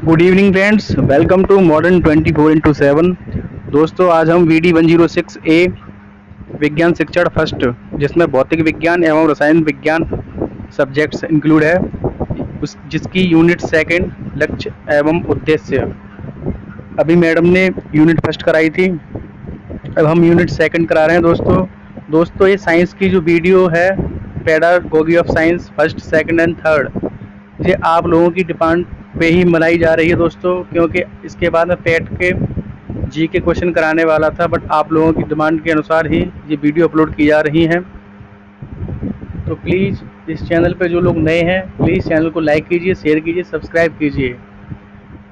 Good evening friends, welcome to modern 24x7। दोस्तों, आज हम वीडी 106A विज्ञान शिक्षण फर्स्ट, जिसमें भौतिक विज्ञान एवं रसायन विज्ञान सब्जेक्ट्स इंक्लूड है, उस जिसकी यूनिट सेकंड लक्ष्य एवं उद्देश्य अभी मैडम ने यूनिट फर्स्ट कराई थी। अब हम यूनिट सेकंड करा रहे हैं। दोस्तों ये साइंस की जो वीडियो है, pedagogy of science first second and third, ये आप लोगों की डिमांड पे ही बनाई जा रही है दोस्तों, क्योंकि इसके बाद में पेट के जी के क्वेश्चन कराने वाला था, बट आप लोगों की डिमांड के अनुसार ही ये वीडियो अपलोड की जा रही हैं। तो प्लीज़ इस चैनल पे जो लोग नए हैं, प्लीज़ चैनल को लाइक कीजिए, शेयर कीजिए, सब्सक्राइब कीजिए।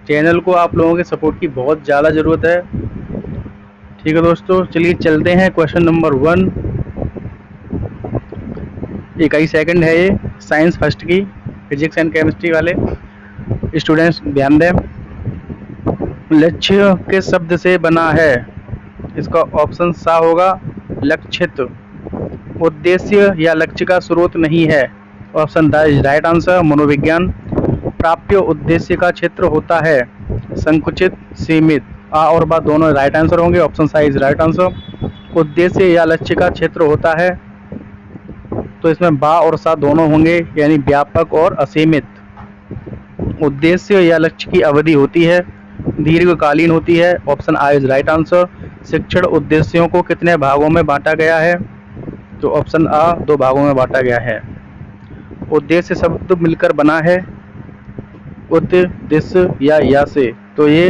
चैनल को आप लोगों के सपोर्ट की बहुत ज़्यादा ज़रूरत है। ठीक है दोस्तों, चलिए चलते हैं क्वेश्चन नंबर 1। इकाई सेकंड है ये, साइंस फर्स्ट की, फिजिक्स एंड केमिस्ट्री वाले स्टूडेंट्स ध्यान दें। लक्ष्य किस शब्द से बना है? इसका ऑप्शन सा होगा, लक्षित। उद्देश्य या लक्ष्य का स्रोत नहीं है, option the is right answer, मनोविज्ञान। प्राप्य उद्देश्य का क्षेत्र होता है, संकुचित, सीमित। आ और बा दोनों राइट आंसर होंगे, ऑप्शन सा इज राइट आंसर। उद्देश्य या लक्ष्य का क्षेत्र होता है, तो इसमें बा और सा दोनों होंगे, यानी व्यापक और असीमित। उद्देश्य या लक्ष्य की अवधि होती है, दीर्घकालीन होती है, option uh is right answer. शिक्षण उद्देश्यों को कितने भागों में बांटा गया है? तो ऑप्शन आ 2 भागों में बांटा गया है। उद्देश्य शब्द मिलकर बना है, उद्देश्य या से, तो ये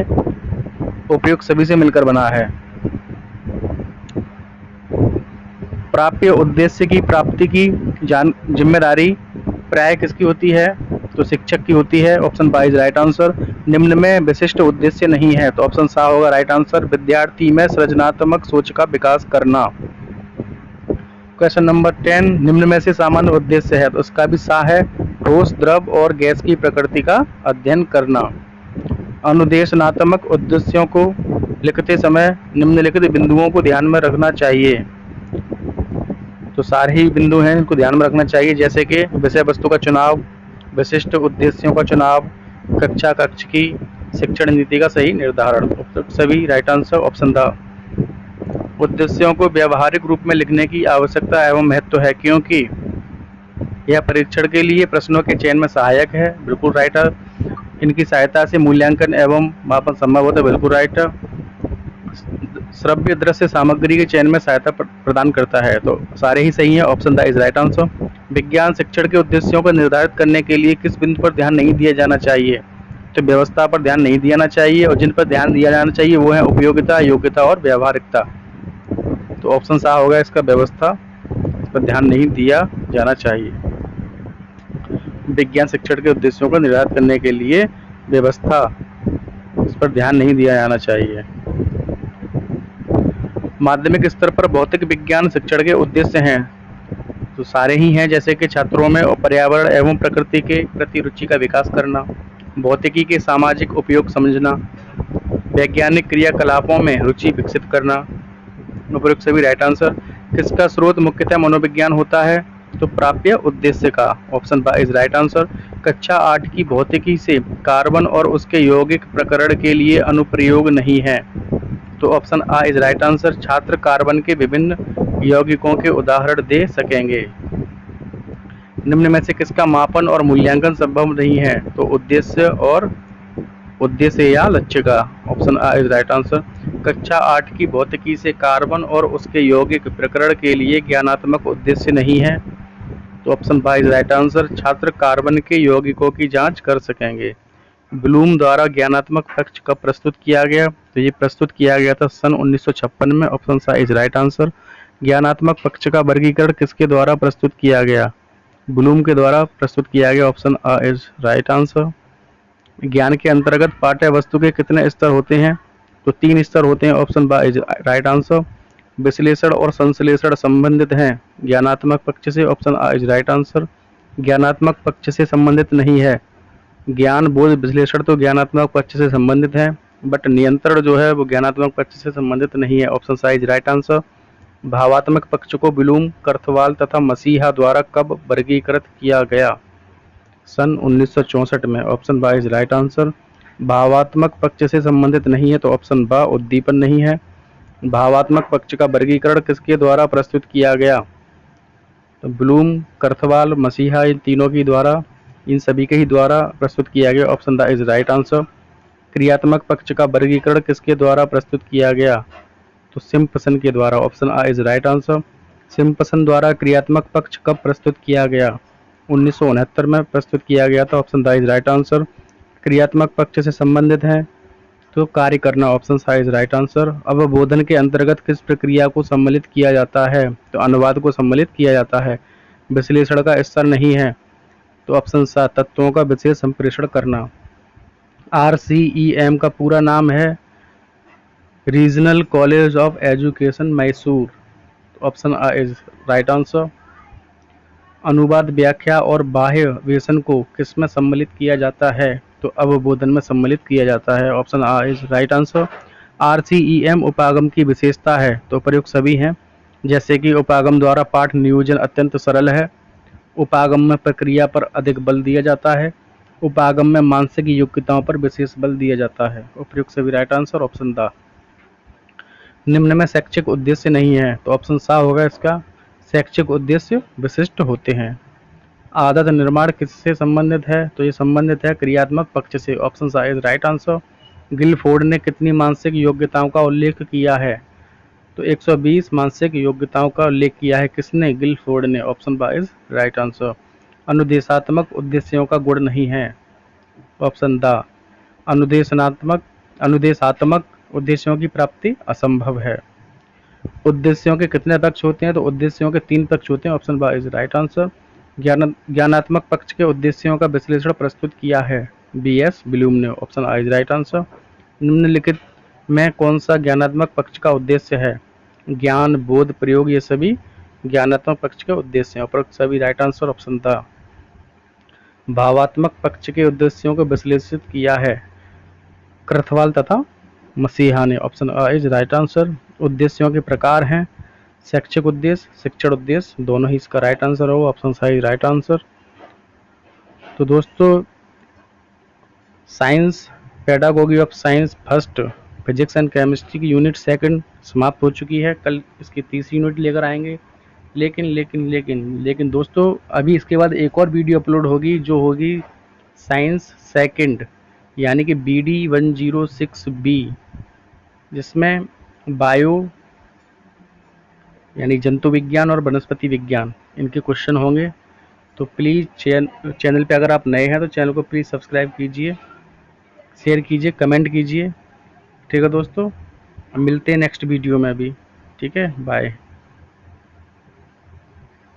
उपयुक्त सभी से मिलकर बना है। प्राप्य उद्देश्य की प्राप्ति की जिम्मेदारी प्राय किसकी होती है? तो शिक्षक की होती है, ऑप्शन बा इज राइट आंसर। निम्न में विशिष्ट उद्देश्य नहीं है, तो ऑप्शन सा होगा राइट आंसर। विद्यार्थी में सृजनात्मक सोच का विकास करना। क्वेश्चन नंबर 10, निम्न में से सामान्य उद्देश्य है, तो उसका भी सा है, ठोस, द्रव और गैस की प्रकृति का अध्ययन करना। अनुदेशनात्मक उद्देश्यों को लिखते समय निम्नलिखित बिंदुओं को ध्यान में रखना चाहिए। तो सारे ही बिंदु हैं, इनको ध्यान में रखना चाहिए, जैसे कि विषय वस्तु का चुनाव, विशिष्ट उद्देश्यों का चुनाव, कक्षा कक्ष की शिक्षण नीति का सही निर्धारण। सभी राइट आंसर, ऑप्शन द। उद्देश्यों को व्यवहारिक रूप में लिखने की आवश्यकता एवं महत्व है, क्योंकि यह परीक्षण के लिए प्रश्नों के चयन में सहायक है, बिल्कुल राइट है। इनकी सहायता से मूल्यांकन एवं मापन संभव होता है, बिल्कुल राइट है। श्रव्य दृश्य सामग्री के चयन में सहायता प्रदान करता है, तो सारे ही सही हैं, option the is right answer. विज्ञान शिक्षण के उद्देश्यों को निर्धारित करने के लिए किस बिंदु पर ध्यान नहीं दिया जाना चाहिए? तो व्यवस्था पर ध्यान नहीं दिया चाहिए, और जिन पर ध्यान दिया जाना चाहिए वो है उपयोगिता, योग्यता और व्यावहारिकता। तो ऑप्शन सा होगा इसका, व्यवस्था, इस पर ध्यान नहीं दिया जाना चाहिए। विज्ञान शिक्षण के उद्देश्यों को निर्धारित करने के लिए व्यवस्था, इस पर ध्यान नहीं दिया जाना चाहिए। माध्यमिक स्तर पर भौतिक विज्ञान शिक्षण के उद्देश्य हैं, तो सारे ही हैं, जैसे कि छात्रों में पर्यावरण एवं प्रकृति के प्रति रुचि का विकास करना, भौतिकी के सामाजिक उपयोग समझना, वैज्ञानिक क्रियाकलापों में रुचि विकसित करना। उपयुक्त सभी राइट आंसर। किसका स्रोत मुख्यतः मनोविज्ञान होता है? तो प्राप्य उद्देश्य का, ऑप्शन बा इज राइट आंसर। कक्षा 8 की भौतिकी से कार्बन और उसके यौगिक प्रकरण के लिए अनुप्रयोग नहीं है, तो option uh is right answer. छात्र कार्बन के विभिन्न यौगिकों के उदाहरण दे सकेंगे। निम्न में से किसका मापन और मूल्यांकन संभव नहीं है? तो उद्देश्य या लक्ष्य का, option uh is right answer. कक्षा 8 की भौतिकी से कार्बन और उसके यौगिक प्रकरण के लिए ज्ञानात्मक उद्देश्य नहीं है, तो ऑप्शन बा इज राइट आंसर। छात्र कार्बन के यौगिकों की जांच कर सकेंगे। ब्लूम द्वारा ज्ञानात्मक पक्ष कब प्रस्तुत किया गया? तो ये प्रस्तुत किया गया था सन 1956 में, ऑप्शन सा इज राइट आंसर। ज्ञानात्मक पक्ष का वर्गीकरण किसके द्वारा प्रस्तुत किया गया? ब्लूम के द्वारा प्रस्तुत किया गया, option uh is right answer. ज्ञान के अंतर्गत पाठ्य वस्तु के कितने स्तर होते हैं? तो 3 स्तर होते हैं, ऑप्शन बा इज राइट आंसर। विश्लेषण और संश्लेषण संबंधित हैं ज्ञानात्मक पक्ष से, option uh is right answer. ज्ञानात्मक पक्ष से संबंधित नहीं है। ज्ञान बोध विश्लेषण तो ज्ञानात्मक पक्ष से संबंधित है, बट नियंत्रण जो है वो ज्ञानात्मक पक्ष से संबंधित नहीं है, ऑप्शन सा इज राइट आंसर। भावात्मक पक्ष को ब्लूम, कर्थवाल तथा मसीहा द्वारा कब वर्गीकृत किया गया? सन 1964 में, ऑप्शन बा इज राइट आंसर। भावात्मक पक्ष से संबंधित नहीं है तो ऑप्शन ब उद्दीपन नहीं है। भावात्मक पक्ष का वर्गीकरण किसके द्वारा प्रस्तुत किया गया? तो ब्लूम, कर्थवाल, मसीहा, इन तीनों की द्वारा, इन सभी के ही द्वारा प्रस्तुत किया गया। Option the is right answer. क्रियात्मक पक्ष का वर्गीकरण किसके द्वारा प्रस्तुत किया गया? तो सिम्पसन के द्वारा। Option uh is right answer. Simpson द्वारा क्रियात्मक पक्ष कब प्रस्तुत किया गया? 1969 में प्रस्तुत किया गया था। Option the is right answer. क्रियात्मक पक्ष से संबंधित है तो कार्य करना। ऑप्शन सा इज राइट आंसर। अवबोधन के अंतर्गत किस प्रक्रिया को सम्मिलित किया जाता है? तो अनुवाद को सम्मिलित किया जाता है। विश्लेषण का स्तर नहीं है तो ऑप्शन सा तत्वों का विशेष संप्रेषण करना। RCEM का पूरा नाम है regional college of education Mysore. Option uh is right answer. अनुवाद, व्याख्या और बाह्य वेशन को किसमें सम्मिलित किया जाता है? तो अवबोधन में सम्मिलित किया जाता है। Option uh is right answer. RCEM उपागम की विशेषता है तो प्रयुक्त सभी हैं, जैसे कि उपागम द्वारा पाठ नियोजन अत्यंत सरल है, उपागम में प्रक्रिया पर अधिक बल दिया जाता है, उपागम में मानसिक योग्यताओं पर विशेष बल दिया जाता है। उपयुक्त सभी राइट आंसर ऑप्शन द। निम्न में शैक्षिक उद्देश्य नहीं है तो ऑप्शन सा होगा इसका। शैक्षिक उद्देश्य विशिष्ट होते हैं। आदत निर्माण किससे संबंधित है? तो ये संबंधित है क्रियात्मक पक्ष से। ऑप्शन सा इज राइट आंसर। गिलफोर्ड ने कितनी मानसिक योग्यताओं का उल्लेख किया है? तो 120 मानसिक योग्यताओं का उल्लेख किया है। किसने? गिलफोर्ड ने। ऑप्शन बा इज राइट आंसर। अनुदेशात्मक उद्देश्यों का गुण नहीं है। Option the. अनुदेशात्मक उद्देश्यों की प्राप्ति असंभव है। उद्देश्यों के कितने पक्ष होते हैं? तो उद्देश्यों के 3 पक्ष होते हैं। ऑप्शन बा इज राइट आंसर। ज्ञानात्मक पक्ष के उद्देश्यों का विश्लेषण प्रस्तुत किया है BS ब्लूम ने। Option uh is right answer. निम्नलिखित में कौन सा ज्ञानात्मक पक्ष का उद्देश्य है? ज्ञान, बोध, प्रयोग, ये सभी ज्ञानात्मक पक्ष के उद्देश्य हैं। उपरोक्त सभी राइट आंसर ऑप्शन था। भावात्मक पक्ष के उद्देश्यों को विश्लेषित किया है क्रथवाल तथा मसीहा ने। Option a is right answer. उद्देश्यों के प्रकार हैं शैक्षिक उद्देश्य, शिक्षण उद्देश्य, दोनों ही इसका राइट आंसर होगा। ऑप्शन सा राइट आंसर। तो दोस्तों science pedagogy of science first physics and chemistry की यूनिट सेकंड समाप्त हो चुकी है। कल इसकी तीसरी यूनिट लेकर आएंगे। लेकिन दोस्तों अभी इसके बाद एक और वीडियो अपलोड होगी जो होगी साइंस सेकंड यानी कि BD 106B, जिसमें बायो यानी जंतु विज्ञान और वनस्पति विज्ञान इनके क्वेश्चन होंगे। तो प्लीज़ चैनल पे अगर आप नए हैं तो चैनल को प्लीज़ सब्सक्राइब कीजिए, शेयर कीजिए, कमेंट कीजिए। ठीक है दोस्तों, मिलते हैं नेक्स्ट वीडियो में अभी। ठीक है, बाय।